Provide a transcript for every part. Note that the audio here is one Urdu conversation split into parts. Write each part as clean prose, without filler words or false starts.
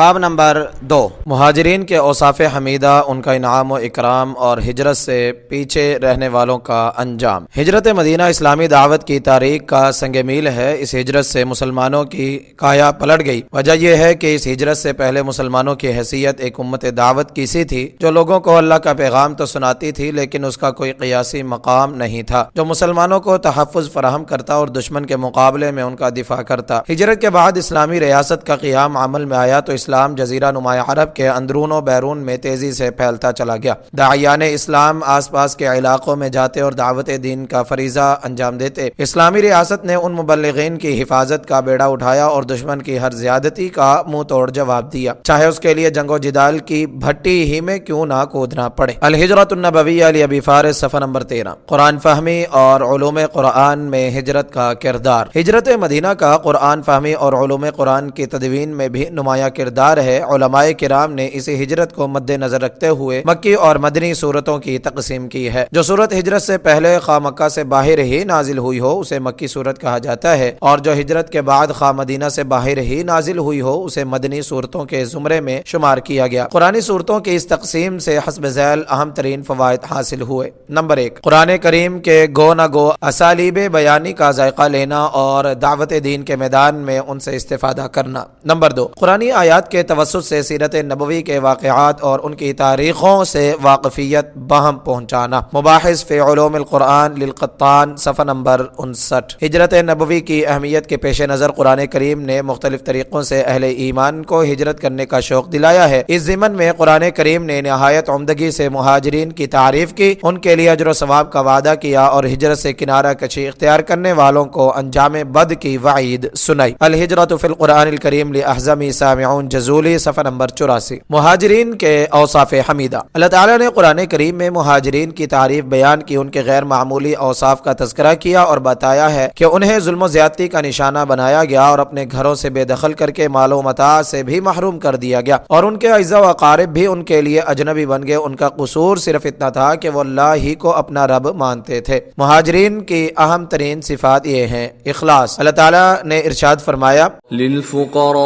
باب نمبر 2، مہاجرین کے اوصاف حمیدہ، ان کا انعام و اکرام اور ہجرت سے پیچھے رہنے والوں کا انجام۔ ہجرت مدینہ اسلامی دعوت کی تاریخ کا سنگ میل ہے۔ اس ہجرت سے مسلمانوں کی کایا پلٹ گئی۔ وجہ یہ ہے کہ اس ہجرت سے پہلے مسلمانوں کی حیثیت ایک امت دعوت کی سی تھی جو لوگوں کو اللہ کا پیغام تو سناتی تھی لیکن اس کا کوئی قیاسی مقام نہیں تھا جو مسلمانوں کو تحفظ فراہم کرتا اور دشمن کے مقابلے میں ان کا دفاع کرتا۔ ہجرت کے بعد اسلامی ریاست کا قیام عمل میں آیا تو اسلام جزیرہ نمایاں عرب کے اندرون و بیرون میں تیزی سے پھیلتا چلا گیا۔ داعیان اسلام آس پاس کے علاقوں میں جاتے اور دعوت دین کا فریضہ انجام دیتے۔ اسلامی ریاست نے ان مبلغین کی حفاظت کا بیڑا اٹھایا اور دشمن کی ہر زیادتی کا منہ توڑ جواب دیا، چاہے اس کے لیے جنگ و جدال کی بھٹی ہی میں کیوں نہ کودنا پڑے۔ الہجرۃ النبویہ لابی فارس، صفحہ نمبر 13۔ قرآن فہمی اور علوم قرآن میں ہجرت کا کردار۔ ہجرت مدینہ کا قرآن فہمی اور علوم قرآن کی تدوین میں بھی نمایاں کردار ہے۔ علماء کرام نے اس ہجرت کو مد نظر رکھتے ہوئے مکی اور مدنی صورتوں کی تقسیم کی ہے۔ جو صورت ہجرت سے پہلے خواہ مکہ سے باہر ہی نازل ہوئی ہو اسے مکی صورت کہا جاتا ہے، اور جو ہجرت کے بعد خواہ مدینہ سے باہر ہی نازل ہوئی ہو اسے مدنی صورتوں کے زمرے میں شمار کیا گیا۔ قرآنی صورتوں کی اس تقسیم سے حسب ذیل اہم ترین فوائد حاصل ہوئے۔ نمبر 1، قرآن کریم کے گو نہ گو اسالیب بیانی کا ذائقہ لینا اور دعوت دین کے میدان میں ان سے استفادہ کرنا۔ نمبر 2، قرآنی آیات کے توسط سے سیرت نبوی کے واقعات اور ان کی تاریخوں سے واقفیت بہم پہنچانا۔ مباحث فی علوم القرآن للقطان، صفحہ نمبر 59۔ ہجرت نبوی کی اہمیت کے پیش نظر قرآن کریم نے مختلف طریقوں سے اہل ایمان کو ہجرت کرنے کا شوق دلایا ہے۔ اس ضمن میں قرآن کریم نے نہایت عمدگی سے مہاجرین کی تعریف کی، ان کے لیے اجر و ثواب کا وعدہ کیا اور ہجرت سے کنارہ کشی اختیار کرنے والوں کو انجام بد کی وعید سنائی۔ الہجرۃ فی القرآن الکریم لاحزمی سامعون جزولی، صفحہ نمبر 84۔ مہاجرین کے اوصاف حمیدہ۔ اللہ تعالیٰ نے قرآن کریم میں مہاجرین کی تعریف بیان کی، ان کے غیر معمولی اوصاف کا تذکرہ کیا اور بتایا ہے کہ انہیں ظلم و زیادتی کا نشانہ بنایا گیا اور اپنے گھروں سے بے دخل کر کے مال و متاع سے بھی محروم کر دیا گیا اور ان کے اعزاء و اقارب بھی ان کے لیے اجنبی بن گئے۔ ان کا قصور صرف اتنا تھا کہ وہ اللہ ہی کو اپنا رب مانتے تھے۔ مہاجرین کی اہم ترین صفات یہ ہیں۔ اخلاص۔ اللہ تعالیٰ نے ارشاد فرمایا، للفقراء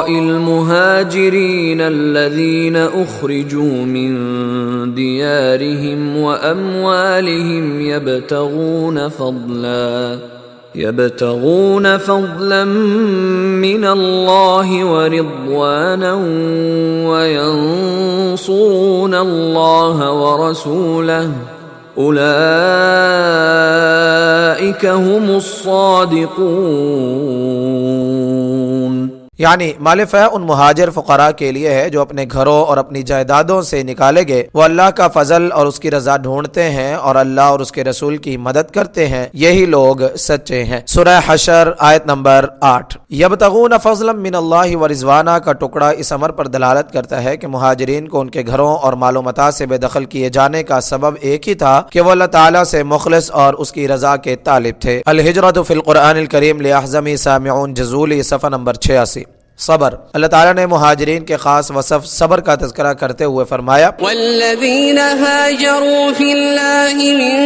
المهاجرين الذين أخرجوا من ديارهم وأموالهم يبتغون فضلا من الله ورضوانا وينصرون الله ورسوله أولئك هم الصادقون۔ یعنی مال فہ ان مہاجر فقراء کے لیے ہے جو اپنے گھروں اور اپنی جائیدادوں سے نکالے گئے، وہ اللہ کا فضل اور اس کی رضا ڈھونڈتے ہیں اور اللہ اور اس کے رسول کی مدد کرتے ہیں، یہی لوگ سچے ہیں۔ سورہ حشر آیت نمبر 8۔ یبتغون فضلا من اللہ ورضوانا کا ٹکڑا اس امر پر دلالت کرتا ہے کہ مہاجرین کو ان کے گھروں اور مال و متاع سے بے دخل کیے جانے کا سبب ایک ہی تھا کہ وہ اللہ تعالیٰ سے مخلص اور اس کی رضا کے طالب تھے۔ الہجرۃ فی القرآن الکریم لاحزمی سامعون جزولی، صفحہ نمبر 86۔ صبر۔ اللہ تعالیٰ نے مہاجرین کے خاص وصف صبر کا تذکرہ کرتے ہوئے فرمایا، والذین هاجروا فی اللہ من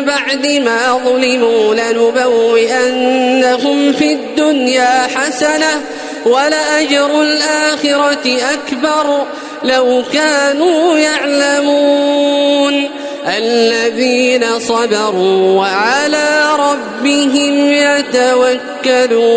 بعد ما ظلموا لنبوئنهم فی الدنیا حسنہ ولأجر الآخرة أکبر لو كانوا يعلمون الذين صبروا وعلى ربهم يتوكلون۔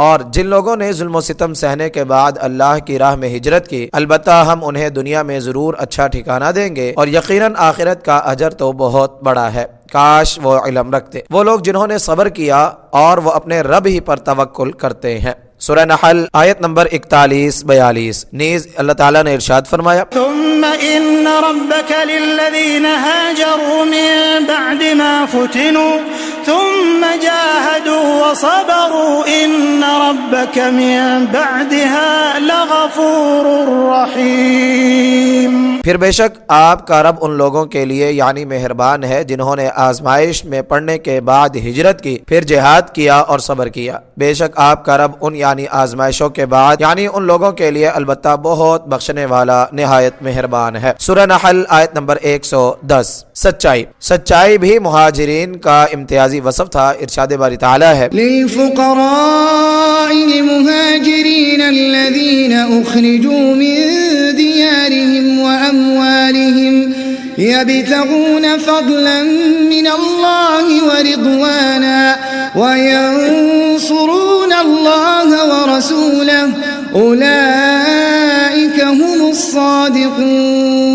اور جن لوگوں نے ظلم و ستم سہنے کے بعد اللہ کی راہ میں ہجرت کی، البتہ ہم انہیں دنیا میں ضرور اچھا ٹھکانہ دیں گے اور یقیناً آخرت کا اجر تو بہت بڑا ہے۔ کاش وہ علم رکھتے وہ لوگ جنہوں نے صبر کیا اور وہ اپنے رب ہی پر توکل کرتے ہیں۔ سورہ نحل آیت نمبر 41-42۔ نیز اللہ تعالیٰ نے ارشاد فرمایا، ثم ان ربك للذين هاجروا من بعد ما فتنوا ثم جاهدوا وصبروا ان ربك من بعدها لغفور رحيم۔ پھر بے شک آپ کا رب ان لوگوں کے لیے یعنی مہربان ہے جنہوں نے آزمائش میں پڑنے کے بعد ہجرت کی پھر جہاد کیا اور صبر کیا۔ بے شک آپ کا رب ان یعنی آزمائشوں کے بعد یعنی ان لوگوں کے لیے البتہ بہت بخشنے والا نہایت مہربان ہے۔ سورہ نحل آیت نمبر 110۔ سچائی بھی مہاجرین کا امتیازی وصف تھا۔ ارشاد باری تعالی ہے للفقراء المهاجرين الذين أخرجوا من ديارهم وأموالهم يبتغون فضلا من الله ورضوانا وينصرون الله ورسوله أولئك هم الصادقون۔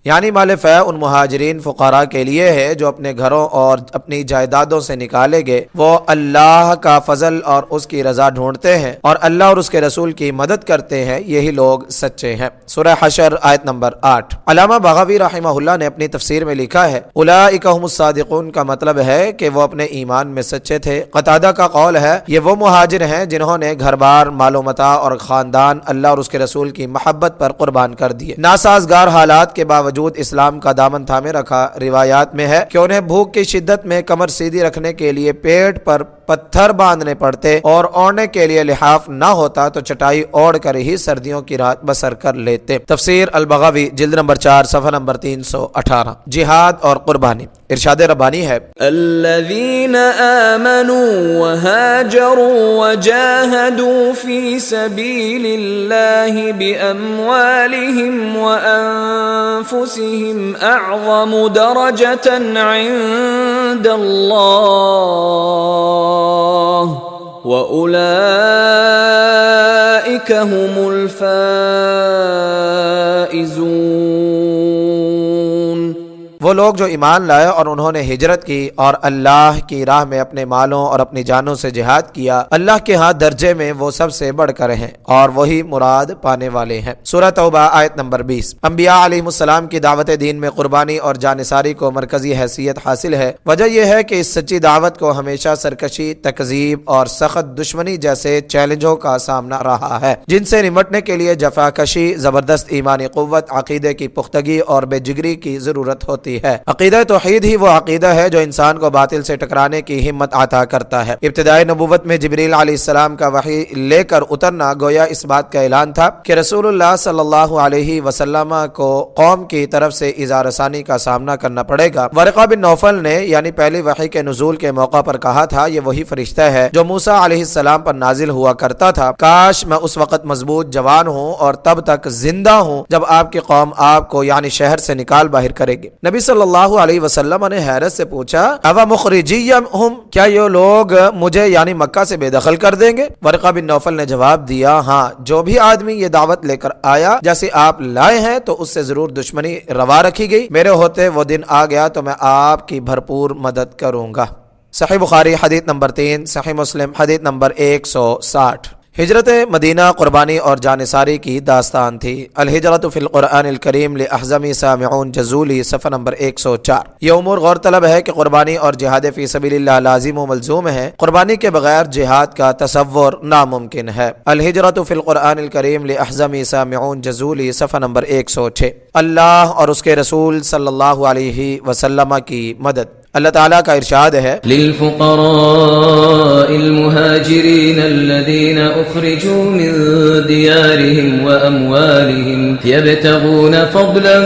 یعنی مال فیع ان مہاجرین فقراء کے لیے ہے جو اپنے گھروں اور اپنی جائیدادوں سے نکالے گئے، وہ اللہ کا فضل اور اس کی رضا ڈھونڈتے ہیں اور اللہ اور اس کے رسول کی مدد کرتے ہیں، یہی لوگ سچے ہیں۔ سورہ حشر آیت نمبر 8۔ علامہ بغوی رحمہ اللہ نے اپنی تفسیر میں لکھا ہے اولئک هم الصادقون کا مطلب ہے کہ وہ اپنے ایمان میں سچے تھے۔ قتادہ کا قول ہے یہ وہ مہاجر ہیں جنہوں نے گھر بار، مال و متاع اور خاندان اللہ اور اس کے رسول کی محبت پر قربان کر دیے، ناسازگار حالات کے باوجود اسلام کا دامن تھامے رکھا۔ روایات میں ہے کہ انہیں بھوک کی شدت میں کمر سیدھی رکھنے کے لیے پیٹ پر پتھر باندھنے پڑتے اور اوڑھنے کے لیے لحاف نہ ہوتا تو چٹائی اوڑھ کر ہی سردیوں کی رات بسر کر لیتے۔ تفسیر البغوی جلد نمبر 4 صفحہ نمبر 318۔ جہاد اور قربانی۔ ارشاد ربانی ہے الذين آمنوا وهاجروا وجاهدوا في سبيل الله بأموالهم وأنفسهم أعظم درجة عند الله وأولئك هم الفائزون۔ وہ لوگ جو ایمان لائے اور انہوں نے ہجرت کی اور اللہ کی راہ میں اپنے مالوں اور اپنی جانوں سے جہاد کیا، اللہ کے ہاں درجے میں وہ سب سے بڑھ کر ہیں اور وہی مراد پانے والے ہیں۔ سورہ توبہ آیت نمبر 20۔ انبیاء علیہ السلام کی دعوت دین میں قربانی اور جانثاری کو مرکزی حیثیت حاصل ہے۔ وجہ یہ ہے کہ اس سچی دعوت کو ہمیشہ سرکشی، تکذیب اور سخت دشمنی جیسے چیلنجوں کا سامنا رہا ہے، جن سے نمٹنے کے لیے جفاکشی، زبردست ایمانی قوت، عقیدے کی پختگی اور بے جگری کی ضرورت ہوتی ہے۔ عقیدہ توحید ہی وہ عقیدہ ہے جو انسان کو باطل سے ٹکرانے کی ہمت عطا کرتا ہے۔ ابتدائی نبوت میں جبریل علیہ السلام کا وحی لے کر اترنا گویا اس بات کا اعلان تھا کہ رسول اللہ صلی اللہ علیہ وسلم کو قوم کی طرف سے ایذا رسانی کا سامنا کرنا پڑے گا۔ ورقہ بن نوفل نے یعنی پہلی وحی کے نزول کے موقع پر کہا تھا یہ وہی فرشتہ ہے جو موسیٰ علیہ السلام پر نازل ہوا کرتا تھا، کاش میں اس وقت مضبوط جوان ہوں اور تب تک زندہ ہوں جب آپ کی قوم آپ کو یعنی شہر سے نکال باہر کرے گی۔ نبی صلی اللہ علیہ وسلم نے حیرت سے پوچھا اوا مخرجیہم، کیا یہ لوگ مجھے یعنی مکہ سے بے دخل کر دیں گے؟ ورقہ بن نوفل نے جواب دیا ہاں، جو بھی آدمی یہ دعوت لے کر آیا جیسے آپ لائے ہیں تو اس سے ضرور دشمنی روا رکھی گئی، میرے ہوتے وہ دن آ گیا تو میں آپ کی بھرپور مدد کروں گا۔ صحیح بخاری حدیث نمبر 3، صحیح مسلم حدیث نمبر 160۔ ہجرت مدینہ قربانی اور جانثاری کی داستان تھی۔ الہجرت فی القرآن الکریم لاحزم سامعون جزولی صفحہ نمبر 104۔ یہ امور غور طلب ہے کہ قربانی اور جہاد فی سبیل اللہ لازم و ملزوم ہے، قربانی کے بغیر جہاد کا تصور ناممکن ہے۔ الہجرت فی القرآن الکریم لاحزم سامعون جزولی صفحہ نمبر 106۔ اللہ اور اس کے رسول صلی اللہ علیہ وسلم کی مدد۔ اللہ تعالیٰ کا ارشاد ہے للفقراء المهاجرين الذين أخرجوا من ديارهم وأموالهم يبتغون فضلا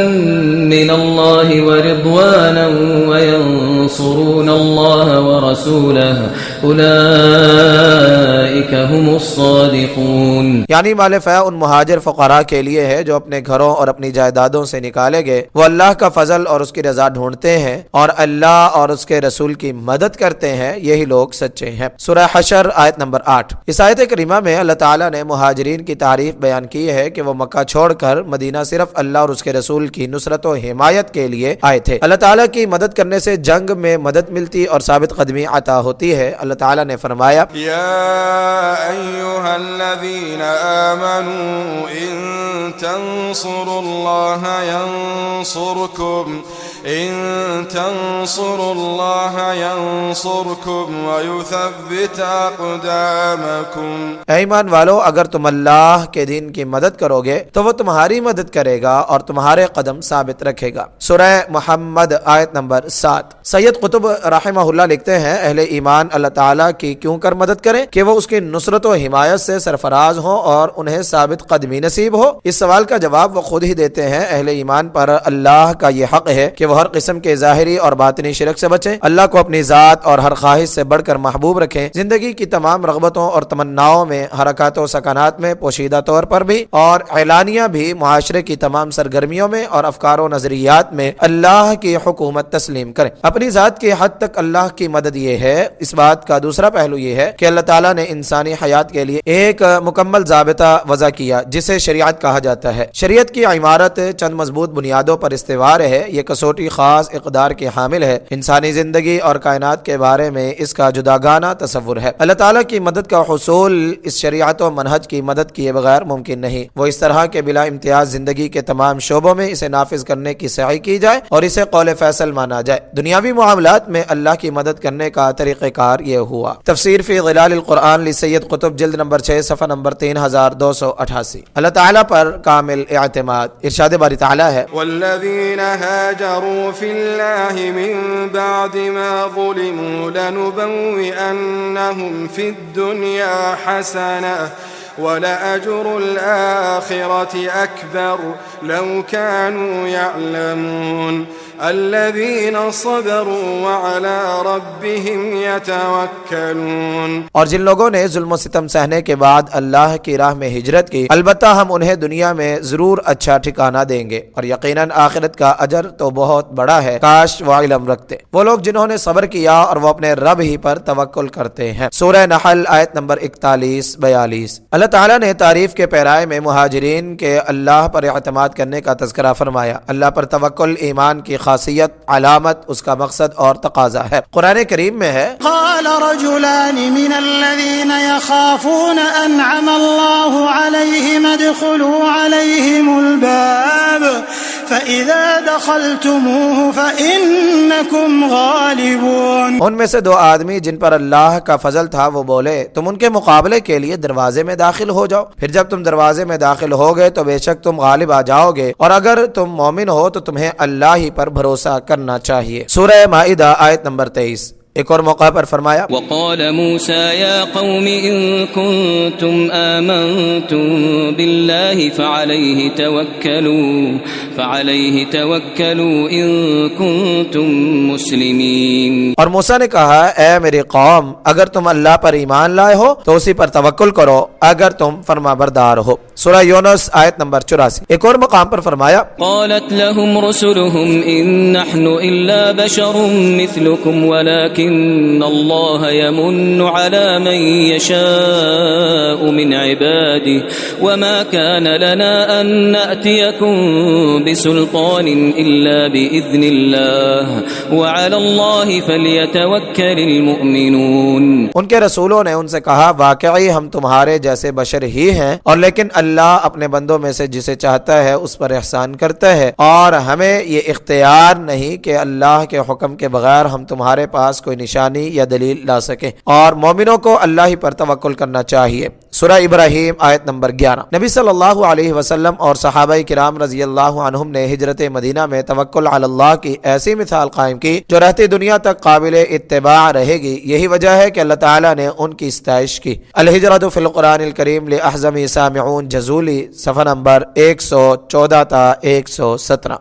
من الله ورضوانا وينصرون الله ورسوله أولئك هم الصادقون۔ یعنی مال فیع ان مہاجر فقراء کے لیے ہے جو اپنے گھروں اور اپنی جائیدادوں سے نکالے گئے، وہ اللہ کا فضل اور اس کی رضا ڈھونڈتے ہیں اور اللہ اور اس کے رسول کی مدد کرتے ہیں، یہی لوگ سچے ہیں۔ سورہ حشر آیت نمبر 8۔ اس آیت کریمہ میں اللہ تعالیٰ نے مہاجرین کی تعریف بیان کی ہے کہ وہ مکہ چھوڑ کر مدینہ صرف اللہ اور اس کے رسول کی نصرت و حمایت کے لیے آئے تھے۔ اللہ تعالیٰ کی مدد کرنے سے جنگ میں مدد ملتی اور ثابت قدمی عطا ہوتی ہے۔ اللہ تعالیٰ نے فرمایا یا ایھا الذین آمنوا ان تنصروا اللہ ینصرکم إن تنصروا الله ينصركم ويثبت أقدامكم۔ اے ایمان والو، اگر تم اللہ کے دین کی مدد کرو گے تو وہ تمہاری مدد کرے گا اور تمہارے قدم ثابت رکھے گا۔ سورہ محمد آیت نمبر 7۔ سید قطب رحمہ اللہ لکھتے ہیں اہل ایمان اللہ تعالیٰ کی کیوں کر مدد کریں کہ وہ اس کی نصرت و حمایت سے سرفراز ہوں اور انہیں ثابت قدمی نصیب ہو۔ اس سوال کا جواب وہ خود ہی دیتے ہیں۔ اہل ایمان پر اللہ کا یہ حق ہے کہ وہ ہر قسم کے ظاہری اور باطنی شرک سے بچیں، اللہ کو اپنی ذات اور ہر خواہش سے بڑھ کر محبوب رکھیں، زندگی کی تمام رغبتوں اور تمناؤں میں، حرکات و سکنات میں، پوشیدہ طور پر بھی اور اعلانیہ بھی، معاشرے کی تمام سرگرمیوں میں اور افکار و نظریات میں اللہ کی حکومت تسلیم کریں۔ اپنی ذات کی حد تک اللہ کی مدد یہ ہے۔ اس بات کا دوسرا پہلو یہ ہے کہ اللہ تعالیٰ نے انسانی حیات کے لیے ایک مکمل ضابطہ وضع کیا جسے شریعت کہا جاتا ہے۔ شریعت کی عمارت چند مضبوط بنیادوں پر استوار ہے۔ یہ کسوٹی خاص اقدار کی حامل ہے۔ انسانی زندگی اور کائنات کے بارے میں اس کا جداگانہ تصور ہے۔ اللہ تعالیٰ کی مدد کا حصول اس شریعت و منہج کی مدد کیے بغیر ممکن نہیں۔ وہ اس طرح کے بلا امتیاز زندگی کے تمام شعبوں میں اسے نافذ کرنے کی سعی کی جائے اور اسے قول فیصل مانا جائے۔ دنیاوی معاملات میں اللہ کی مدد کرنے کا طریقہ کار یہ ہوا۔ تفسیر فی ظلال القرآن لسید قطب جلد نمبر 6 صفحہ نمبر 3288۔ اللہ تعالیٰ پر کامل اعتماد۔ ارشاد باری تعالیٰ ہے والذين هاجروا في الله من بعد ما ظلموا لنبوئنهم في الدنيا حسنة ولأجر الآخرة أكبر لو كانوا يعلمون الذين صبروا وعلى ربهم يتوكلون۔ اور جن لوگوں نے ظلم و ستم سہنے کے بعد اللہ کی راہ میں ہجرت کی، البتہ ہم انہیں دنیا میں ضرور اچھا ٹھکانہ دیں گے اور یقیناً آخرت کا اجر تو بہت بڑا ہے، کاش وہ علم رکھتے۔ وہ لوگ جنہوں نے صبر کیا اور وہ اپنے رب ہی پر توکل کرتے ہیں۔ سورہ نحل آیت نمبر 41-42۔ اللہ تعالیٰ نے تعریف کے پیرائے میں مہاجرین کے اللہ پر اعتماد کرنے کا تذکرہ فرمایا۔ اللہ پر توکل ایمان کی خاصیت، علامت، اس کا مقصد اور تقاضا ہے۔ قرآن کریم میں ہے قال رجلان من الذين يخافون أنعم الله عليهم ادخلوا عليهم الباب فإذا دخلتموه فإنكم غالبون۔ ان میں سے دو آدمی جن پر اللہ کا فضل تھا وہ بولے تم ان کے مقابلے کے لیے دروازے میں داخل ہو جاؤ، پھر جب تم دروازے میں داخل ہو گئے تو بے شک تم غالب آ جاؤ گے، اور اگر تم مومن ہو تو تمہیں اللہ ہی پر بھروسہ کرنا چاہیے۔ سورہ مائدہ آیت نمبر 23۔ ایک اور موقع پر فرمایا وقال موسى يا قوم إن كنتم آمنتم بالله فعليه توكلوا إن كنتم مسلمين۔ اور موسیٰ نے کہا اے میری قوم، اگر تم اللہ پر ایمان لائے ہو تو اسی پر توکل کرو اگر تم فرما بردار ہو۔ سورہ یونس آیت نمبر 84۔ ایک اور مقام پر فرمایا قالت لهم رسلهم إن نحن إلا بشر مثلكم ولكن الله يمن على من يشاء من عباده وما كان لنا أن نأتيكم بسلطان إلا بإذن الله وعلى الله فليتوكل المؤمنون۔ ان کے رسولوں نے ان سے کہا واقعی ہم تمہارے جیسے بشر ہی ہیں، اور لیکن اللہ اپنے بندوں میں سے جسے چاہتا ہے اس پر احسان کرتا ہے، اور ہمیں یہ اختیار نہیں کہ اللہ کے حکم کے بغیر ہم تمہارے پاس کوئی نشانی یا دلیل لا سکیں، اور مومنوں کو اللہ ہی پر توکل کرنا چاہیے۔ سورہ ابراہیم آیت نمبر 11۔ نبی صلی اللہ علیہ وسلم اور صحابہ کرام رضی اللہ عنہم نے ہجرت مدینہ میں توکل علی اللہ کی ایسی مثال قائم کی جو رہتی دنیا تک قابل اتباع رہے گی۔ یہی وجہ ہے کہ اللہ تعالیٰ نے ان کی ستائش کی۔ الہجرۃ فی القرآن الکریم لأحزم سامعون جزولی صفحہ نمبر 114 تا 117۔